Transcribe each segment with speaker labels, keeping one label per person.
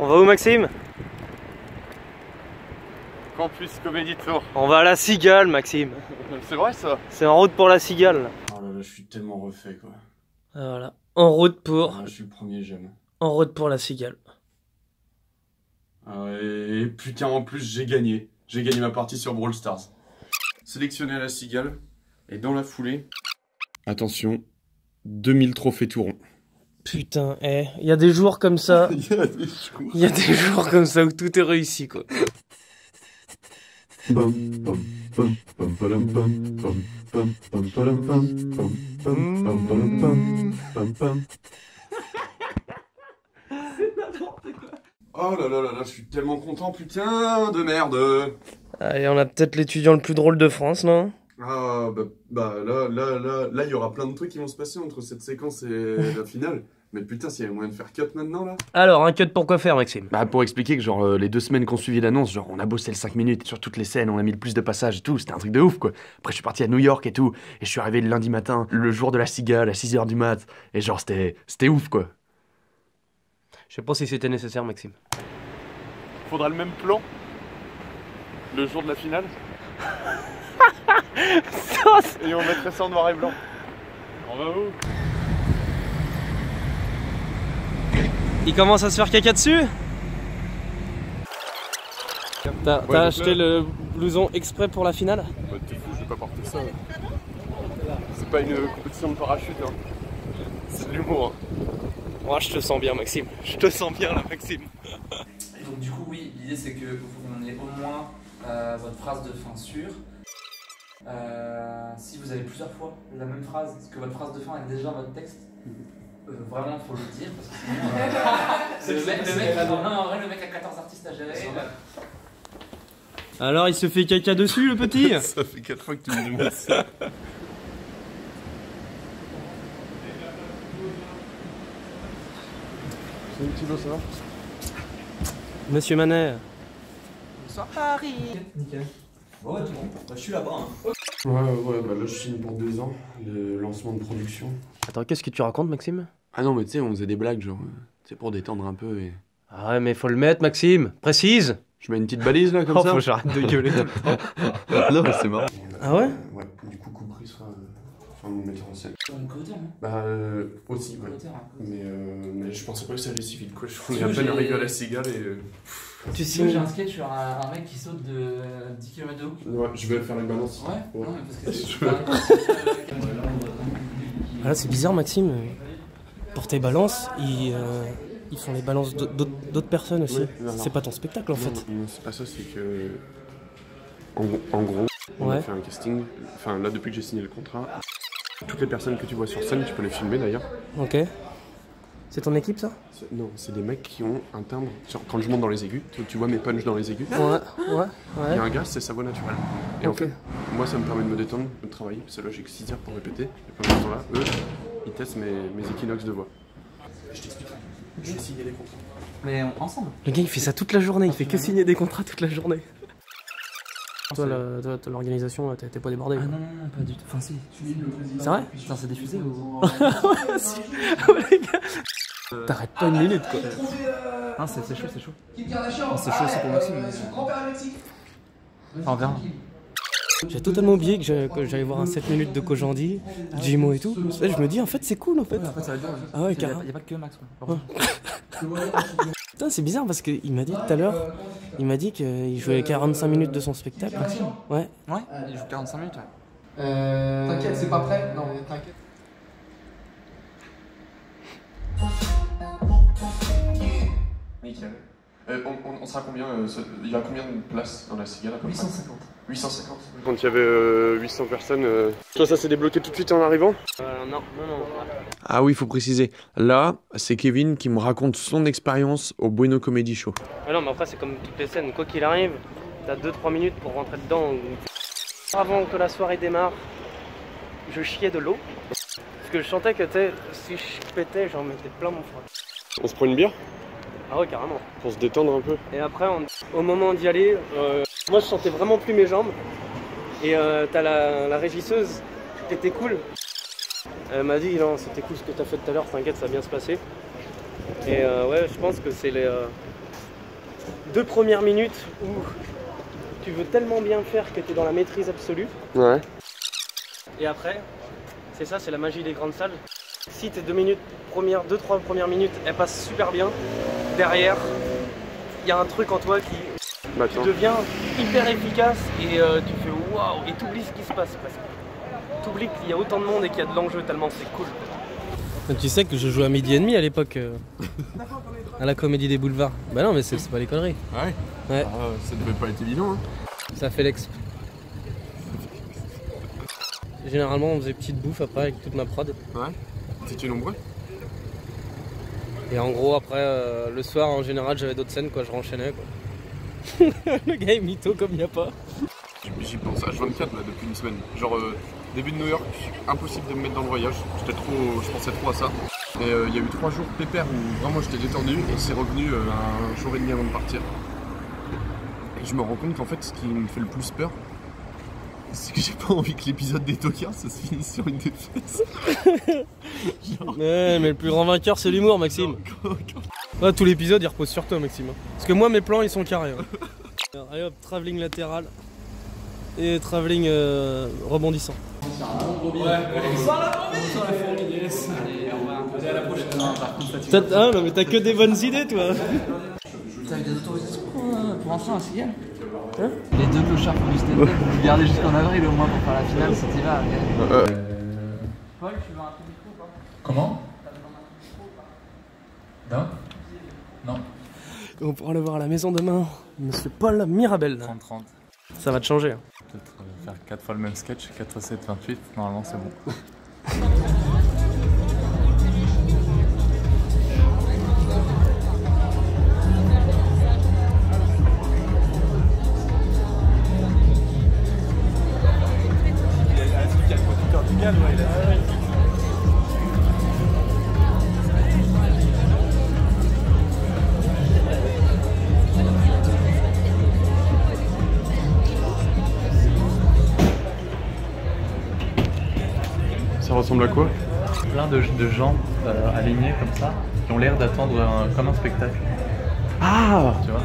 Speaker 1: On va où, Maxime?
Speaker 2: Campus Comédie Tour.
Speaker 1: On va à la Cigale, Maxime.
Speaker 2: C'est vrai ça?
Speaker 1: C'est en route pour la Cigale.
Speaker 2: Oh là là, je suis tellement refait quoi.
Speaker 1: Voilà. En route pour...
Speaker 2: Ah, je suis le premier jeune.
Speaker 1: En route pour la Cigale.
Speaker 2: Ah, et putain, en plus, j'ai gagné. J'ai gagné ma partie sur Brawl Stars. Sélectionné à la Cigale. Et dans la foulée... Attention, 2000 trophées tout rond.
Speaker 1: Putain, il y a des jours comme ça.
Speaker 2: Il y a des jours.
Speaker 1: Il y a des jours comme ça où tout est réussi, quoi.
Speaker 2: Oh là là là là, je suis tellement content, putain de merde.
Speaker 1: Allez, on a peut-être l'étudiant le plus drôle de France, non?
Speaker 2: Ah là, il y aura plein de trucs qui vont se passer entre cette séquence et la finale. Mais putain, s'il y avait moyen de faire cut maintenant là.
Speaker 1: Alors, un cut pour quoi faire, Maxime?
Speaker 3: Bah pour expliquer que genre les 2 semaines qu'on suivi l'annonce, genre on a bossé le 5 minutes sur toutes les scènes, on a mis le plus de passages et tout, c'était un truc de ouf quoi. Après je suis parti à New York et tout, et je suis arrivé le lundi matin, le jour de la Cigale à 6 h du mat, et genre c'était ouf quoi.
Speaker 1: Je sais pas si c'était nécessaire, Maxime.
Speaker 2: Faudra le même plan le jour de la finale. Et on mettrait ça en noir et blanc. On va où?
Speaker 1: Il commence à se faire caca dessus? T'as acheté le blouson exprès pour la finale?
Speaker 2: Bah t'es fou, je vais pas porter ça. C'est pas une compétition de parachute hein. C'est de l'humour hein.
Speaker 1: Moi je te sens bien, Maxime. Je te sens bien là, Maxime.
Speaker 4: Et donc du coup oui, l'idée c'est que vous ayez au moins votre phrase de fin sûre. Si vous avez plusieurs fois la même phrase, que votre phrase de fin est déjà votre texte, vraiment faut le dire parce que sinon le mec a 14 artistes à gérer.
Speaker 1: Alors il se fait caca dessus le petit?
Speaker 2: Ça fait 4 fois que tu me demandes ça. C'est une petite ça va?
Speaker 1: Monsieur Manet.
Speaker 4: Bonsoir Paris. Nickel. Bon ouais tout le monde, bah, je suis là-bas hein.
Speaker 2: Ouais, bah là je signe pour 2 ans, le lancement de production.
Speaker 1: Attends, qu'est-ce que tu racontes, Maxime?
Speaker 2: Ah non mais tu sais, on faisait des blagues genre, c'est pour détendre un peu et...
Speaker 1: Ah ouais, mais faut le mettre, Maxime. Précise.
Speaker 2: Je mets une petite balise là comme
Speaker 1: Oh,
Speaker 2: ça.
Speaker 1: faut que j'arrête de gueuler.
Speaker 2: Non mais c'est marrant.
Speaker 1: Ah ouais?
Speaker 2: Ouais, du coup Coupry sera mon metteur en scène.
Speaker 4: Une co-auteur hein.
Speaker 2: Bah aussi ouais.
Speaker 4: Co-auteur, hein.
Speaker 2: Mais je pensais pas que ça allait si vite quoi. On est à peine arrivé à la Cigale et...
Speaker 1: Tu
Speaker 4: Sinon
Speaker 1: signes?
Speaker 4: j'ai un sketch sur un mec qui saute de 10 km de haut.
Speaker 2: Ouais, je vais faire les balances.
Speaker 4: Ouais, non, mais parce que c'est
Speaker 1: Ah là, c'est bizarre, Maxime. Pour tes balances, ils font les balances d'autres personnes aussi.
Speaker 2: Oui,
Speaker 1: C'est pas ton spectacle en fait.
Speaker 2: Non, c'est pas ça, c'est que... En gros, on a fait un casting. Enfin, là, depuis que j'ai signé le contrat, toutes les personnes que tu vois sur scène, tu peux les filmer d'ailleurs.
Speaker 1: Ok. C'est ton équipe ça?
Speaker 2: Non, c'est des mecs qui ont un timbre. Quand je monte dans les aigus, tu vois mes punchs dans les aigus.
Speaker 1: Ouais.
Speaker 2: Il y a un gars, c'est sa voix naturelle. Et en
Speaker 1: Ok.
Speaker 2: fait, moi, ça me permet de me détendre, de travailler. C'est là, j'ai que 6 heures pour répéter. Et pendant ce temps-là, eux, ils testent mes équinoxes de voix. Je t'explique. Je vais signer les contrats.
Speaker 4: Mais ensemble.
Speaker 1: Le gars il fait ça toute la journée, il fait que signer des contrats toute la journée. Toi, l'organisation, t'es pas débordé?
Speaker 4: Ah non, pas du tout. Enfin si.
Speaker 1: C'est vrai?
Speaker 4: Putain, c'est diffusé ou...
Speaker 1: Ouais, si. Les gars. T'arrêtes pas une minute quoi.
Speaker 4: Non, c'est chaud, c'est chaud. C'est chaud aussi pour Maxime. Enfin, on verra.
Speaker 1: J'ai totalement oublié que j'allais voir un 7 minutes de Kojandi, Jimo et tout. Et je me dis en fait c'est cool en fait.
Speaker 4: En fait, ça va bien.
Speaker 1: Ah ouais, carrément.
Speaker 4: Y'a pas que Max quoi.
Speaker 1: Putain, c'est bizarre parce qu'il m'a dit tout à l'heure, il m'a dit qu'il jouait 45 minutes de son spectacle. Ouais.
Speaker 4: Ouais, il joue 45 minutes ouais.
Speaker 5: T'inquiète, c'est pas prêt? Non, t'inquiète.
Speaker 2: Nickel. On sera combien il y a combien de places dans la Cigale à peu près?
Speaker 4: 850.
Speaker 2: 850. Quand il y avait 800 personnes, toi ça s'est débloqué tout de suite en arrivant?
Speaker 1: Non.
Speaker 2: Ah oui, il faut préciser. Là, c'est Kevin qui me raconte son expérience au Bueno Comedy Show.
Speaker 1: Ah non, mais après c'est comme toutes les scènes, quoi qu'il arrive, t'as 2-3 minutes pour rentrer dedans. Avant que la soirée démarre, je chiais de l'eau. Parce que je sentais que si je pétais, j'en mettais plein mon froid.
Speaker 2: On se prend une bière?
Speaker 1: Ah ouais, carrément.
Speaker 2: Pour se détendre un peu.
Speaker 1: Et après, au moment d'y aller, moi je sentais vraiment plus mes jambes. Et t'as la régisseuse qui était cool. Elle m'a dit non, c'était cool ce que t'as fait tout à l'heure, t'inquiète, ça va bien se passer. Et ouais, je pense que c'est 2 premières minutes où tu veux tellement bien faire que tu es dans la maîtrise absolue.
Speaker 3: Ouais.
Speaker 1: Et après, c'est ça, c'est la magie des grandes salles. Si tes 2-3 premières minutes, elles passent super bien, derrière, il y a un truc en toi qui devient hyper efficace et tu fais waouh et t'oublies ce qui se passe presque. T'oublies qu'il y a autant de monde et qu'il y a de l'enjeu tellement c'est cool. Tu sais que je jouais à 12h30 à l'époque à la Comédie des Boulevards. Bah non mais c'est pas les conneries.
Speaker 2: Ouais.
Speaker 1: Ouais.
Speaker 2: Ah, ça devait pas être évident. Hein.
Speaker 1: Ça fait l'exp. Généralement on faisait petite bouffe après avec toute ma prod.
Speaker 2: Ouais. T'étais nombreux?
Speaker 1: Et en gros après le soir en général j'avais d'autres scènes quoi, je renchaînais quoi. Le gars est mytho comme il n'y a pas.
Speaker 2: J'y pense H24 là depuis une semaine. Genre début de New York, impossible de me mettre dans le voyage. Je pensais trop à ça. Et il y a eu 3 jours pépère où vraiment j'étais détendu et c'est revenu un jour et demi avant de partir. Et je me rends compte qu'en fait ce qui me fait le plus peur, c'est que j'ai pas envie que l'épisode des tocards ça se finisse sur une défaite.
Speaker 1: Genre... Ouais mais le plus grand vainqueur c'est l'humour Maxime. Ouais, tout l'épisode il repose sur toi Maxime. Parce que moi mes plans ils sont carrés. Hein. Allez hop, travelling latéral et travelling rebondissant.
Speaker 4: Allez, à la prochaine.
Speaker 1: Ah non mais t'as que des bonnes idées toi.
Speaker 4: T'as eu des autorisations pour entrer à Cigale? Hein? Les 2 clochards pour du stand-up, vous gardez jusqu'en avril au moins pour faire la finale cet hiver. Paul, tu veux un peu de micro ou pas? Comment? Non? Non.
Speaker 1: On pourra le voir à la maison demain. Monsieur Paul Mirabel.
Speaker 6: 30-30.
Speaker 1: Ça va te changer.
Speaker 6: Peut-être faire 4 fois le même sketch, 4, 7, 28, normalement c'est bon.
Speaker 2: Ça ressemble à quoi?
Speaker 6: Plein de gens alignés comme ça, qui ont l'air d'attendre comme un spectacle.
Speaker 3: Ah!
Speaker 6: Tu vois?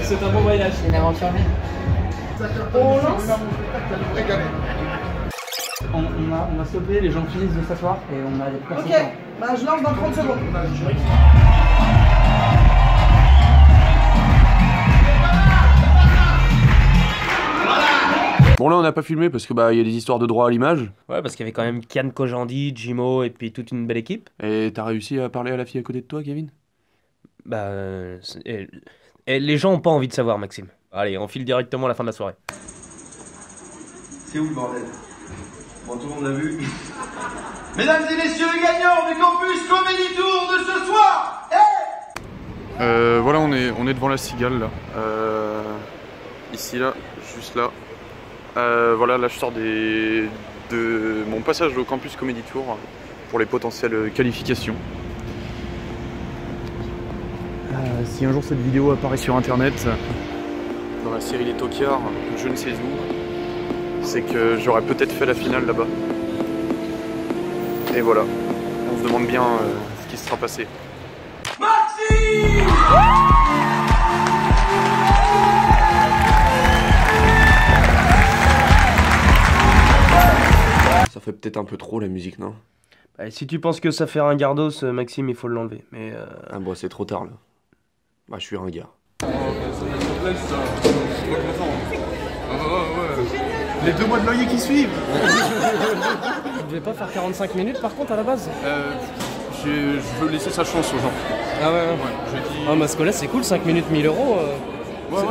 Speaker 1: C'est un bon voyage.
Speaker 4: C'est une aventure bien.
Speaker 1: On lance.
Speaker 4: On a stoppé, les gens finissent de s'asseoir et on a des personnes.
Speaker 7: Ok, bah je lance dans 30 secondes.
Speaker 3: Bon là on n'a pas filmé parce que bah il y a des histoires de droit à l'image.
Speaker 1: Ouais parce qu'il y avait quand même Kian Kojandi, Jimo et puis toute une belle équipe.
Speaker 3: Et t'as réussi à parler à la fille à côté de toi, Kevin?
Speaker 1: Bah les gens ont pas envie de savoir Maxime. Allez on file directement à la fin de la soirée.
Speaker 8: C'est où le bordel? Bon, tout le monde l'a vu. Mesdames et messieurs les gagnants du Campus Comedy Tour de ce soir. Hey,
Speaker 2: voilà, on est devant la Cigale là. Ici là, juste là. Voilà, là je sors de mon passage au Campus Comedy Tour pour les potentielles qualifications. Si un jour cette vidéo apparaît sur internet, dans la série Les Tocards, je ne sais où, c'est que j'aurais peut-être fait la finale là-bas. Et voilà, on se demande bien ce qui se sera passé.
Speaker 8: Maxime!
Speaker 3: Ça fait peut-être un peu trop la musique, non?
Speaker 1: Bah, si tu penses que ça fait ringardos, Maxime il faut l'enlever. Mais
Speaker 3: Ah bon c'est trop tard là. Bah je suis un gars.
Speaker 2: Les 2 mois de loyer qui suivent.
Speaker 1: tu devais pas faire 45 minutes par contre à la base?
Speaker 2: Je veux laisser sa chance aux gens.
Speaker 1: Ah ouais, ouais.
Speaker 2: Je dis...
Speaker 1: Ah parce que là c'est cool, 5 minutes 1000 euros.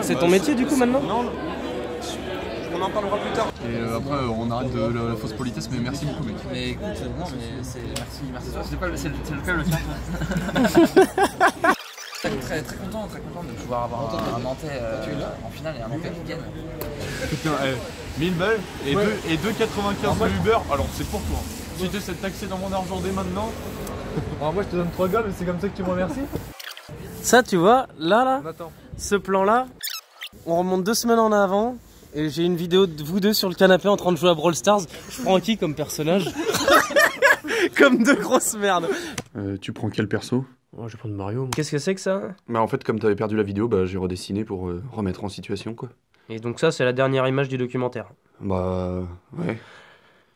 Speaker 1: C'est ton métier du coup maintenant?
Speaker 2: Non, on en parlera plus tard. Et après on arrête de la fausse politesse, mais merci beaucoup mec.
Speaker 4: Mais écoute, non mais c'est merci toi, c'est lequel le tien? Très content de pouvoir avoir un Nantais en finale et un Nantais qui gagne.
Speaker 2: Putain, 1000 balles et 2,95 de Uber, alors c'est pour toi. Si tu essaies de taxer dans mon argent dès maintenant,
Speaker 6: Alors moi je te donne 3 gommes et c'est comme ça que tu me remercies.
Speaker 1: Ça, tu vois, là,
Speaker 6: On attend.
Speaker 1: ce plan-là, on remonte 2 semaines en avant. Et j'ai une vidéo de vous deux sur le canapé en train de jouer à Brawl Stars. Je prends qui comme personnage? Comme deux grosses merdes.
Speaker 3: Tu prends quel perso?
Speaker 1: Oh, je vais prendre Mario. Qu'est-ce que c'est que ça?
Speaker 3: Bah en fait comme t'avais perdu la vidéo, bah j'ai redessiné pour remettre en situation quoi.
Speaker 1: Et donc ça, c'est la dernière image du documentaire.
Speaker 3: Bah ouais.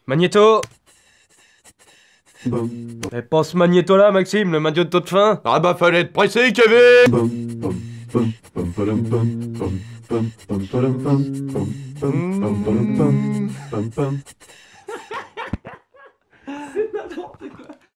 Speaker 1: Magnéto! Mais pas ce Magnéto là, Maxime, le Magnéto de fin.
Speaker 3: Ah bah fallait être pressé, Kevin.